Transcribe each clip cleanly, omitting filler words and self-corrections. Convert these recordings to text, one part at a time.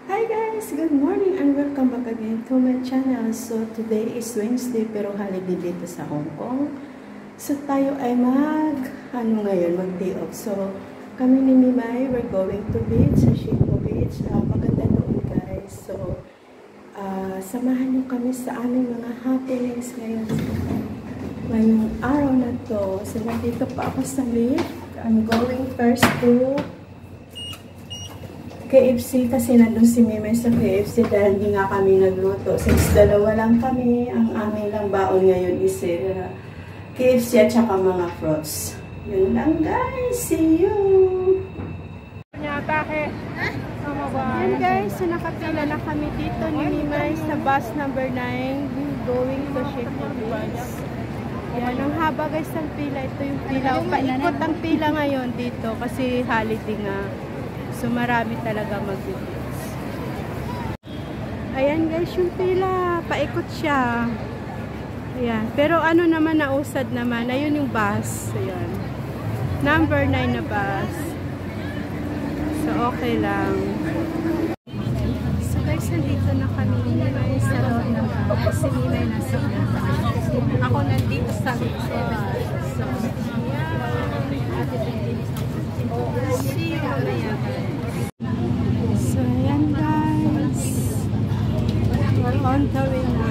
Hi guys! Good morning and welcome back again to my channel. So today is Wednesday pero holiday dito sa Hong Kong. So tayo ay mag-day off. So kami ni Mimay, we're going to beach, sa Shiko Beach. Maganda doon guys. So samahan niyo kami sa aming mga happenings ngayong araw na to. So nandito pa ako sa lift. I'm going first to KFC kasi nandun si Mimay sa KFC dahil hindi nga kami nagluto. Since dalawa lang kami, ang aming lang baon ngayon is KFC at saka mga fruits. Yun lang guys. See you! Yan guys, so nakapila na kami dito ni Mimay sa bus number 9 going to Shiko Beach. Yan, ang haba guys ng pila. Ito yung pila. Paikot ang pila ngayon dito kasi holiday nga. So, marami talaga mag-beach. Ayan guys, yung pila. Paikot siya. Ayan. Pero ano naman, nausad naman. Ayun yung bus. Ayan. Number 9 na bus. So, okay lang. So guys, nandito na kami. Mimay sa loob ng bus. Si Mimay nasa loob. Ako nandito sa likod. So, see you mamaya. So, ayan guys. We're on the way na.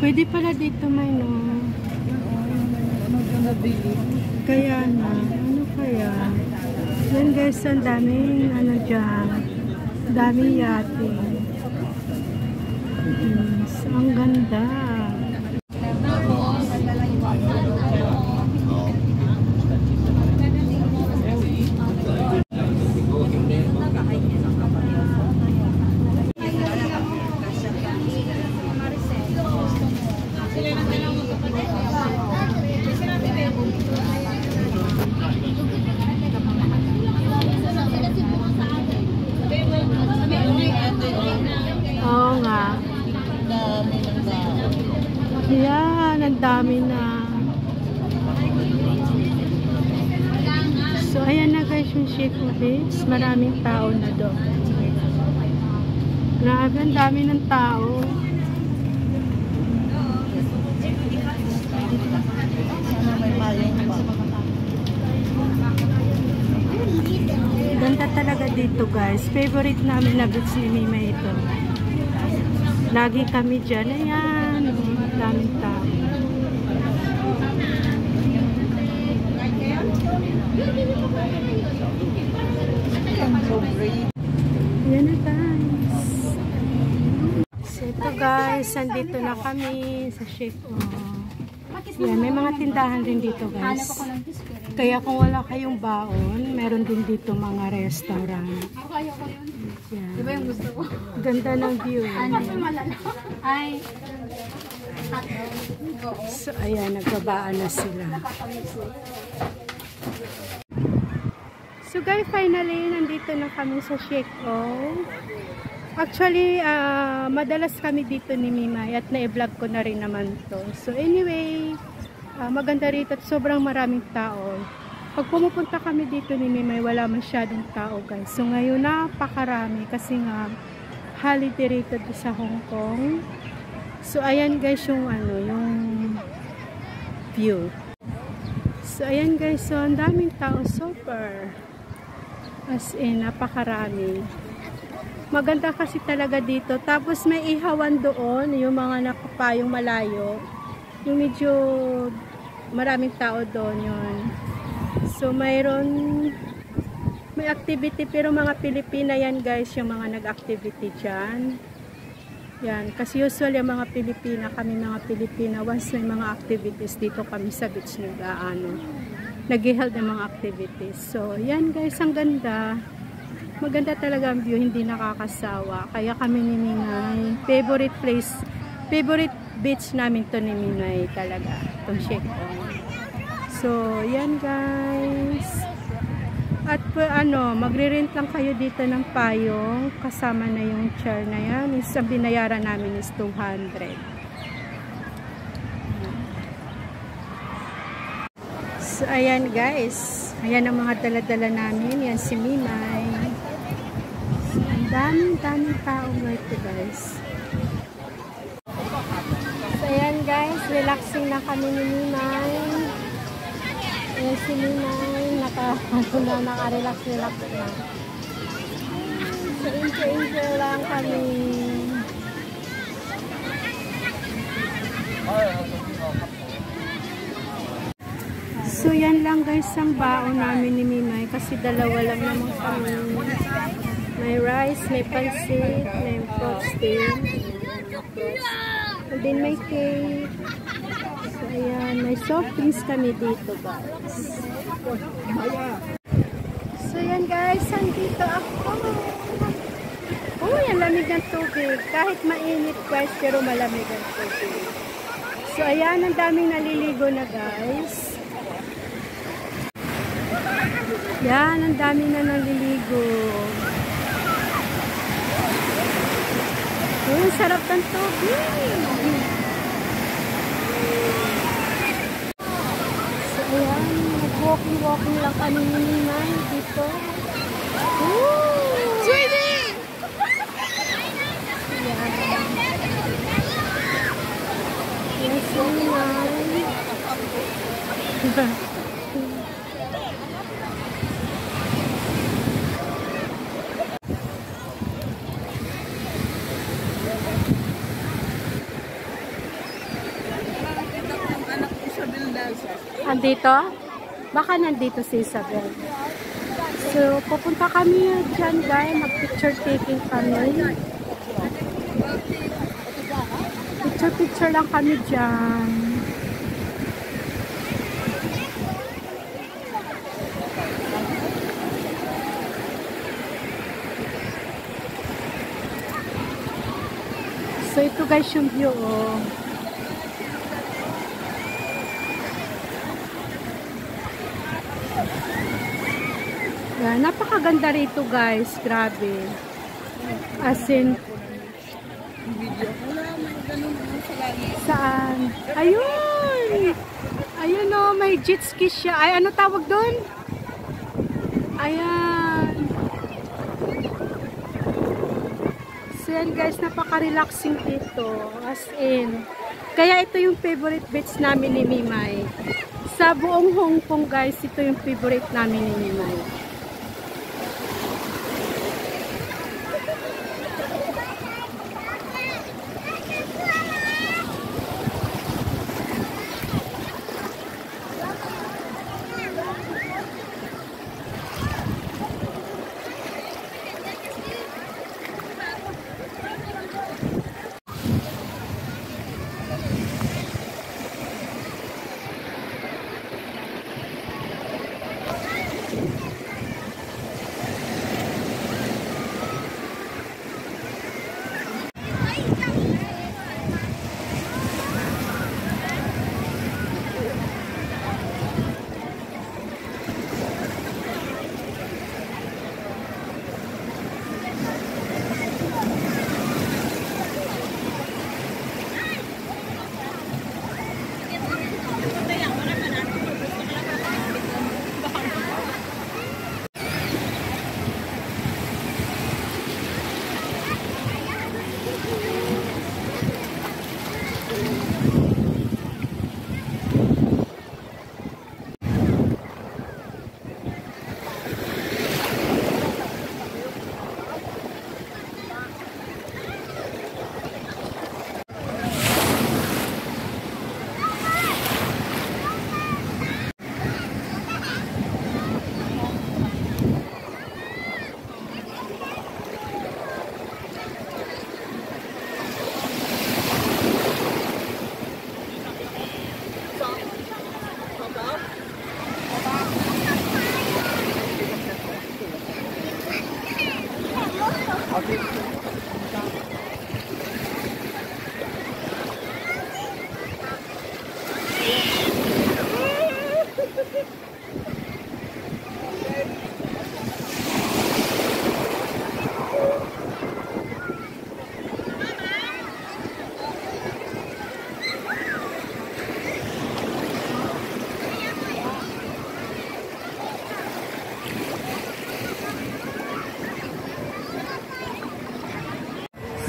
Pwede pala dito may no. Kaya na. Ano kaya? Yan guys, ang daming ano dyan. Daming yate. Yes, ang ganda. Oo nga. Yan, ang dami na. So, ayan na guys yung Shiko Beach. Maraming tao na doon. Grabe, ang dami ng tao. Ganda talaga dito guys. Favorite namin na beach ni Mimay ito. Lagi kami dyan. Ayan. Daming tao. Ayan na guys. So ito guys. Nandito na kami sa Shiko. Yan, may mga tindahan din dito guys. Kaya kung wala kayong baon, meron din dito mga restaurant. Yan. Diba yung gusto ko? Ganda ng view. Ay. So, ayan, nagbabaan na sila. So guys, finally, nandito na kami sa Shiko. Actually, madalas kami dito ni Mimay at na-vlog ko na rin naman to. So anyway, maganda rito at sobrang maraming tao. Pag pumupunta kami dito ni Mimay, wala masyadong tao guys. So ngayon napakarami kasi nga holiday rito sa Hong Kong. So ayan guys yung yung view. So ayan guys, so ang daming tao, super. As in, napakarami. Maganda kasi talaga dito. Tapos may ihawan doon, yung mga nakapayong malayo. Yung medyo maraming tao doon yun. So may activity pero mga Pilipina yan guys, yung mga nag-activity dyan. Yan, kasi usually yung mga Pilipina, kami mga Pilipina, once may mga activities dito kami sa beach nag-held ng mga activities. So yan guys, ang ganda. Maganda talaga ang view, hindi nakakasawa. Kaya kami ni Mimay, favorite beach namin to ni Mimay talaga, itong Shiko. So, yan guys. At ano, magre-rent lang kayo dito ng payong. Kasama na yung chair na yan. Ang binayaran namin is 200. So, ayan guys. Ayan ang mga dala-dala namin. Yan si Mimay. So, ang daming tao ngayon guys. So, ayan guys. Relaxing na kami ni Mimay. Ayan si Mimay. Naka-relax na. So, enjoy lang kami. So, yan lang guys ang baon namin ni Mimay kasi dalawa lang naman kami. May rice, may pansit, may frosting. And then may cake. So, ayan. May soft drinks kami dito guys. So, yan guys. Andito ako. Oh, yan lamig ng tubig. Kahit mainit guys, pero malamig ang tubig. So, ayan. Ang daming naliligo na guys. Yan, ang dami na naliligo. Oh, sarap ng tubig. So, ayan, walking lang kami ni Mimay dito. Swimming! Yan. Yan si Mimay. Andito? Baka nandito si Isabel. So, pupunta kami dyan guys. Mag-picture taking kami. Picture lang kami dyan. So, ito guys yung view oh. Yan, napakaganda rito guys, grabe. As in, saan? Ayun! Ayun o, may jet ski siya. Ay, ano tawag doon? Ayan. So yan guys, napaka-relaxing dito. As in. Kaya ito yung favorite beach namin ni Mimay. Sa buong Hong Kong guys, ito yung favorite namin ni Mimay.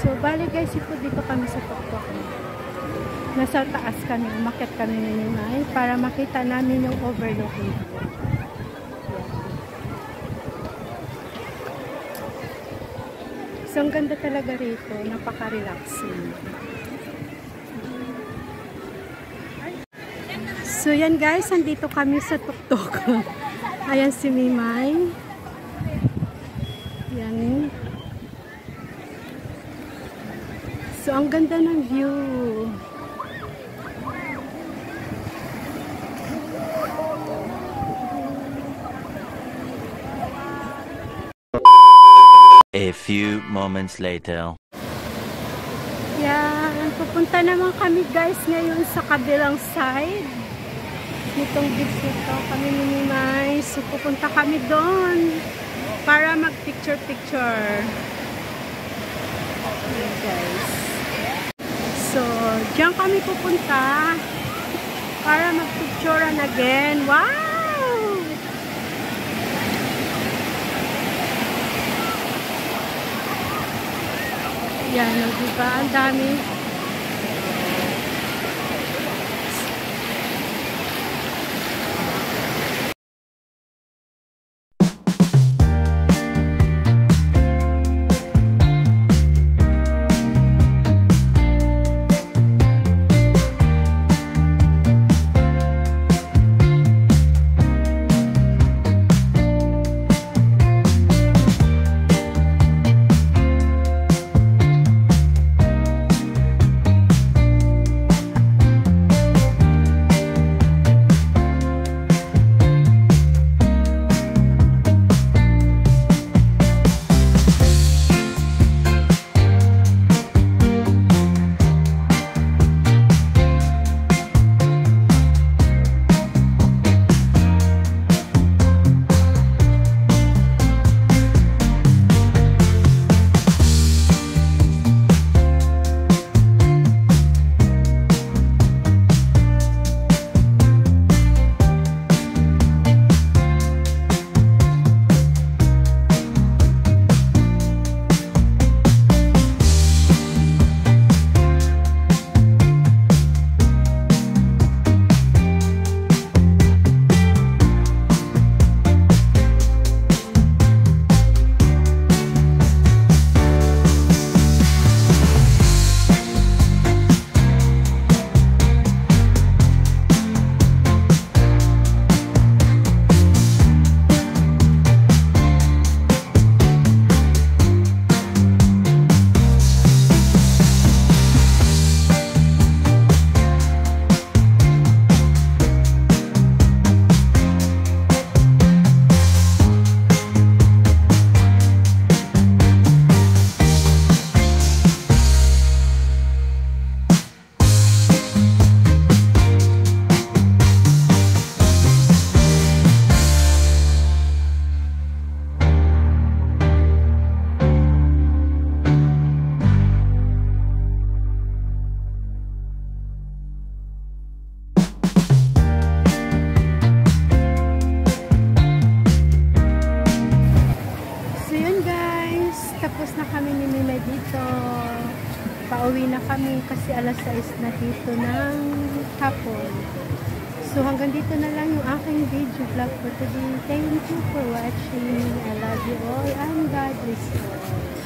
So, bali guys, dito kami sa tuktok. Nasa taas kami, umakyat kami ni Mimay para makita namin yung overlooking. So, ang ganda talaga rito. Napaka-relaxing. So, yan guys. Andito kami sa tuktok. Ayan si Mimay. Yan. So, ang ganda ng view. A few moments later. Yan, pupunta naman kami guys ngayon sa kabilang side nitong beach nito. Kami ni Mimay. So pupunta kami doon para mag picture. Okay, guys. So, diyan kami pupunta para mag picturean again. Wow! Yan, diba? Ang dami. Pauwi na kami kasi alas 6 na dito ng hapon. So hanggang dito na lang yung aking video vlog for today. Thank you for watching. I love you all and God bless you all.